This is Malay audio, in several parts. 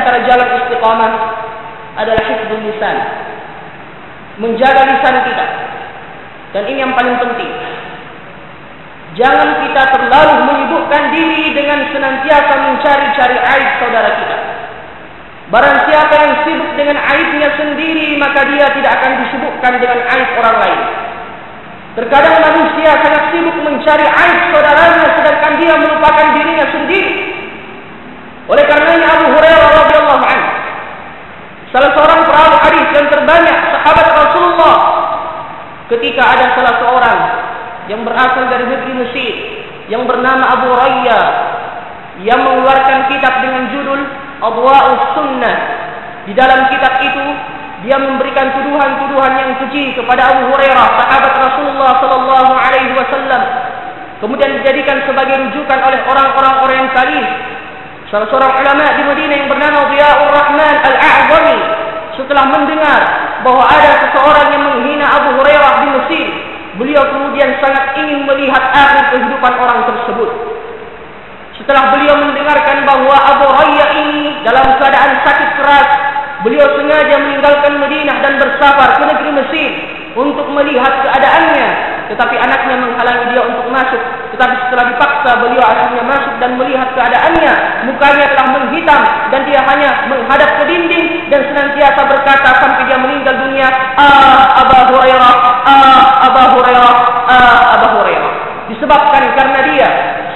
antara jalan istiqamah adalah hifdzul lisan, menjaga lisan kita. Dan ini yang paling penting. Jangan kita terlalu menyibukkan diri dengan senantiasa mencari-cari aib saudara kita. Barang siapa yang sibuk dengan aibnya sendiri, maka dia tidak akan disibukkan dengan aib orang lain. Terkadang manusia sangat sibuk mencari aib saudaranya, sedangkan dia melupakan dirinya sendiri. Oleh karenanya Abu Hurairah radhiyallahu anhu, salah seorang perawi hadis yang terbanyak sahabat Rasulullah, ketika ada salah seorang yang berasal dari negeri Mesir yang bernama Abu Rayya, yang mengeluarkan kitab dengan judul Adwa'us Sunnah. Di dalam kitab itu dia memberikan tuduhan-tuduhan yang keji kepada Abu Hurairah, sahabat Rasulullah sallallahu alaihi wasallam. Kemudian dijadikan sebagai rujukan oleh orang-orang Orientalis. Salah seorang ulama di Madinah yang bernama Dhiya'ur Rahman Al-A'zami, setelah mendengar bahwa ada seseorang yang menghina Abu Hurairah di Mesir, beliau kemudian sangat ingin melihat akhir kehidupan orang tersebut. Setelah beliau mendengarkan bahwa Abu Rayya ini dalam keadaan sakit keras, beliau sengaja meninggalkan Madinah dan bersafar ke negeri Mesir untuk melihat keadaannya. Tetapi anaknya menghalangi dia untuk masuk. Tetapi setelah dipaksa, beliau akhirnya masuk dan melihat keadaannya. Mukanya telah menghitam dan dia hanya menghadap ke dinding dan senantiasa berkata sampai dia meninggal dunia, Abu Hurairah, Abu Hurairah, Abu Hurairah. Disebabkan karena dia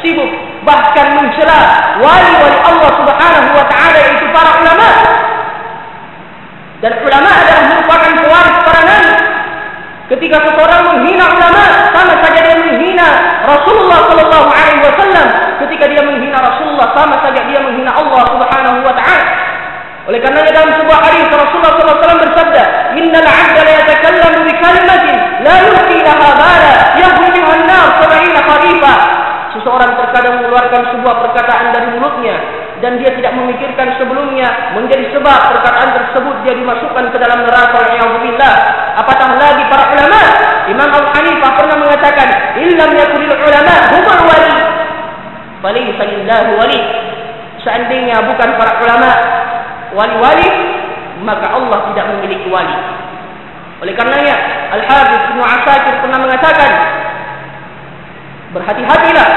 sibuk bahkan mencela wali-wali Allah Subhanahu wa taala, yaitu para ulama. Dan ulama adalah merupakan pewaris para nabi. Ketika seseorang menghina ulama, sama saja dia menghina Rasulullah sallallahu alaihi wasallam. Ketika dia menghina Rasulullah, sama saja dia menghina Allah Subhanahu wa taala. Oleh karenanya dalam sebuah hadis Rasulullah sallallahu alaihi wasallam bersabda, "Innal 'abda la yatakallamu bi kalimatin la yulqi laha bala yaghlibu an-nas 70 khalifah." Seseorang terkadang mengeluarkan sebuah perkataan dari mulutnya dan dia tidak memikirkan sebelumnya, menjadi sebab perkataan tersebut dia dimasukkan ke dalam neraka. Alhamdulillah. Apatah lagi para ulama. Imam Abu Hanifah pernah mengatakan, "Illam yakunil ulama humul wali, falaysa lillahu wali." Seandainya bukan para ulama wali-wali, maka Allah tidak memiliki wali. Oleh karenanya Al-Hafiz Ibnu Asakir pernah mengatakan, berhati-hatilah,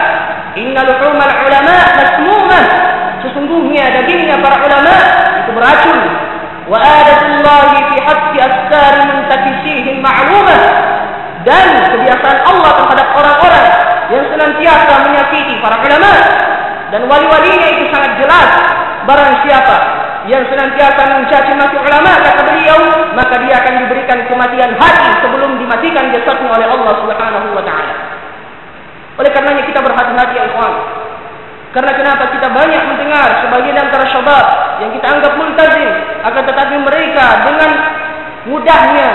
innal luhumal ulama masmumah, sesungguhnya dagingnya para ulama itu beracun. Wa adatullahi fi haqqi astar muntakisihim ma'lumah, dan kebiasaan Allah terhadap orang-orang yang senantiasa menyakiti para ulama dan wali-walinya itu sangat jelas. Barang siapa yang senantiasa mencaci maki ulama, kata beliau, maka dia akan diberikan kematian hati sebelum dimatikan jasadnya oleh Allah Subhanahu wa taala. Oleh karenanya kita berhati-hati ya ikhwan. Karena kenapa kita banyak mendengar sebagian antara syabab yang kita anggap multazim, akan tetapi mereka dengan mudahnya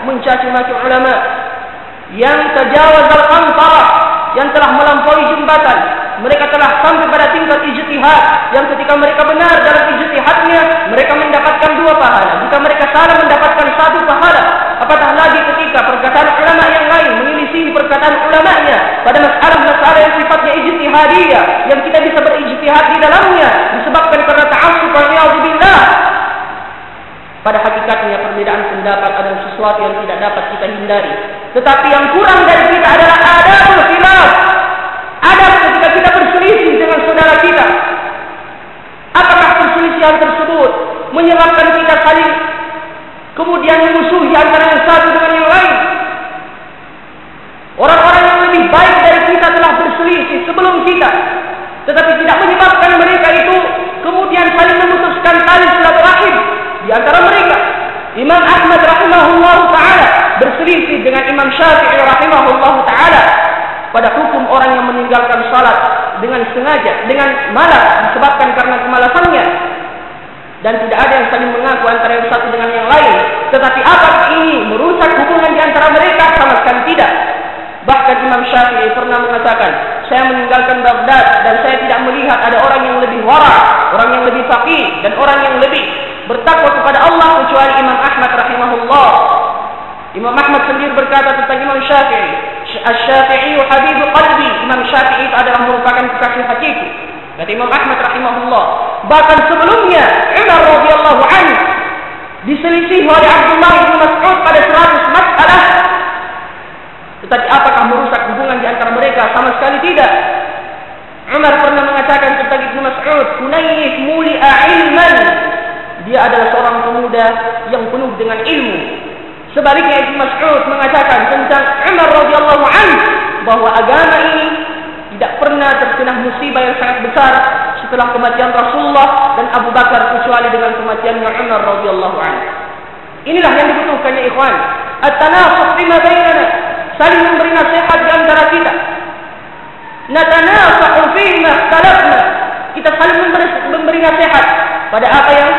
mencaci maki ulama, yang tajawaz al-qantara, yang telah melampaui jembatan. Mereka telah sampai pada tingkat ijtihad, yang ketika mereka benar dalam ijtihadnya, mereka mendapatkan 2 pahala. Jika mereka salah, mendapatkan 1 pahala. Apatah lagi ketika perkataan ulama yang lain menyelisih perkataan ulamanya pada masalah-masalah yang sifatnya ijtihadiyah, yang kita bisa berijtihad di dalamnya disebabkan karena ta'assub waliyadzubillah. Pada hakikatnya perbedaan pendapat adalah sesuatu yang tidak dapat kita hindari. Tetapi yang kurang dari kita adalah adabul khilaf. Adab ketika kita berselisih dengan saudara kita. Apakah perselisihan tersebut menyebabkan kita saling kemudian memusuhi antara yang satu dengan yang lain? Orang-orang yang lebih baik dari kita telah berselisih sebelum kita, tetapi tidak menyebabkan mereka itu kemudian saling memutuskan tali silaturahim di antara mereka. Imam Ahmad rahimahullah ta'ala berselisih dengan Imam Syafi'i rahimahullah ta'ala pada hukum orang yang meninggalkan salat dengan sengaja, dengan malas disebabkan karena kemalasannya, dan tidak ada yang saling mengaku antara yang satu dengan yang lain. Tetapi apakah ini merusak hubungan di antara mereka? Sama sekali tidak. Bahkan Imam Syafi'i pernah mengatakan, saya meninggalkan Baghdad dan saya tidak melihat ada orang yang lebih wara, orang yang lebih faqih, dan orang yang lebih bertakwa kepada Allah kecuali Imam Ahmad rahimahullah. Imam Ahmad sendiri berkata tentang Imam Syafi'i, Asy-Syafi'i habibu qalbi. Imam Syafi'i itu adalah merupakan kekasih hatiku. Kata Imam Ahmad rahimahullah, bahkan sebelumnya Umar radhiyallahu anhu diselisih oleh Abdullah bin Mas'ud pada 100 masalah. Tetapi apakah merusak hubungan di antara mereka? Sama sekali tidak. Umar pernah mengatakan tentang Ibnu Mas'ud, "Hunayh muli'a ilman." Dia adalah seorang pemuda yang penuh dengan ilmu. Sebaliknya Ibnu Mas'ud mengatakan tentang Umar radhiyallahu anhu bahwa agama ini tidak pernah terkena musibah yang sangat besar setelah kematian Rasulullah dan Abu Bakar kecuali dengan kematiannya Umar radhiyallahu anhu. Inilah yang dibutuhkan ya ikhwan. At-tanasuh fima bainana, saling memberi nasihat di antara kita. Natanasahu fima ikhtalafna, kita saling memberi nasihat pada apa yang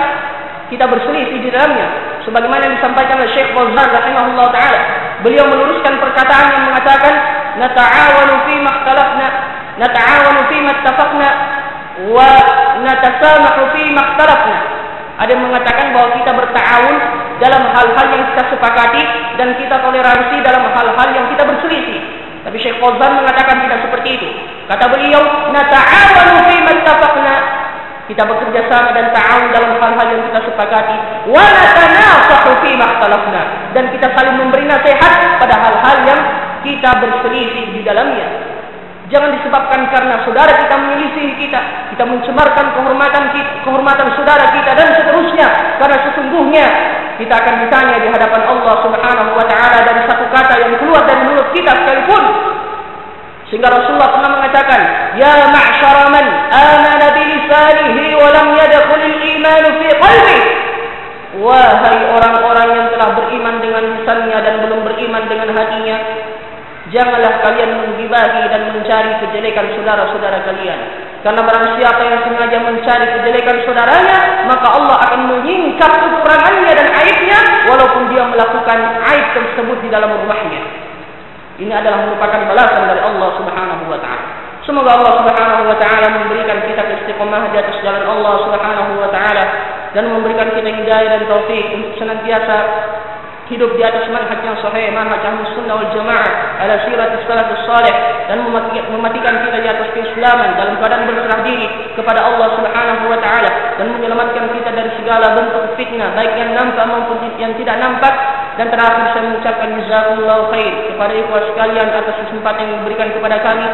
kita berselisih di dalamnya. Sebagaimana yang disampaikan oleh Syekh Fauzan rahimahullah taala, beliau meluruskan perkataan yang mengatakan nata'awanu fima ikhtalafna, nata'awanu fima ittafaqna, wa natasamahu fima ikhtalafna. Ada yang mengatakan bahwa kita berta'awun dalam hal-hal yang kita sepakati dan kita toleransi dalam hal-hal yang kita berselisih. Tapi Syekh Fauzan mengatakan tidak seperti itu. Kata beliau, nata'awanu fima ittafaqna, kita bekerja sama dan ta'awun dalam hal-hal yang kita sepakati, wa natanasahu fima ikhtalafna, dan kita saling memberi nasihat pada hal-hal yang kita berselisih di dalamnya. Jangan disebabkan karena saudara kita menyelisih kita mencemarkan kehormatan saudara kita dan seterusnya, karena sesungguhnya kita akan ditanya di hadapan Allah Subhanahu wa taala dari satu kata yang keluar dari mulut kita sekalipun. Sehingga Rasulullah pernah mengatakan, "Ya ma'syara man amana bi lisanihi wa lam yadkhulul iman fi qalbihi." Wahai orang-orang yang telah beriman dengan lisannya dan belum beriman dengan hatinya, janganlah kalian menggibahi dan mencari kejelekan saudara-saudara kalian. Karena barang siapa yang sengaja mencari kejelekan saudaranya, maka Allah akan menyingkap kekurangannya dan aibnya walaupun dia melakukan aib tersebut di dalam rumahnya. Ini adalah merupakan balasan dari Allah Subhanahu wa taala. Semoga Allah Subhanahu wa taala memberikan kita istiqomah di atas jalan Allah Subhanahu wa taala dan memberikan kita hidayah dan taufik untuk senantiasa hidup di atas manhaj yang sahih, manhaj Ahlus Sunnah wal Jamaah, ala siratis salafus salih, dan mematikan kita di atas keislaman dalam keadaan berserah diri kepada Allah Subhanahu wa taala dan menyelamatkan kita dari segala bentuk fitnah baik yang nampak maupun yang tidak nampak. Dan terakhir saya mengucapkan jazakumullahu khair kepada ikhwan sekalian atas kesempatan yang diberikan kepada kami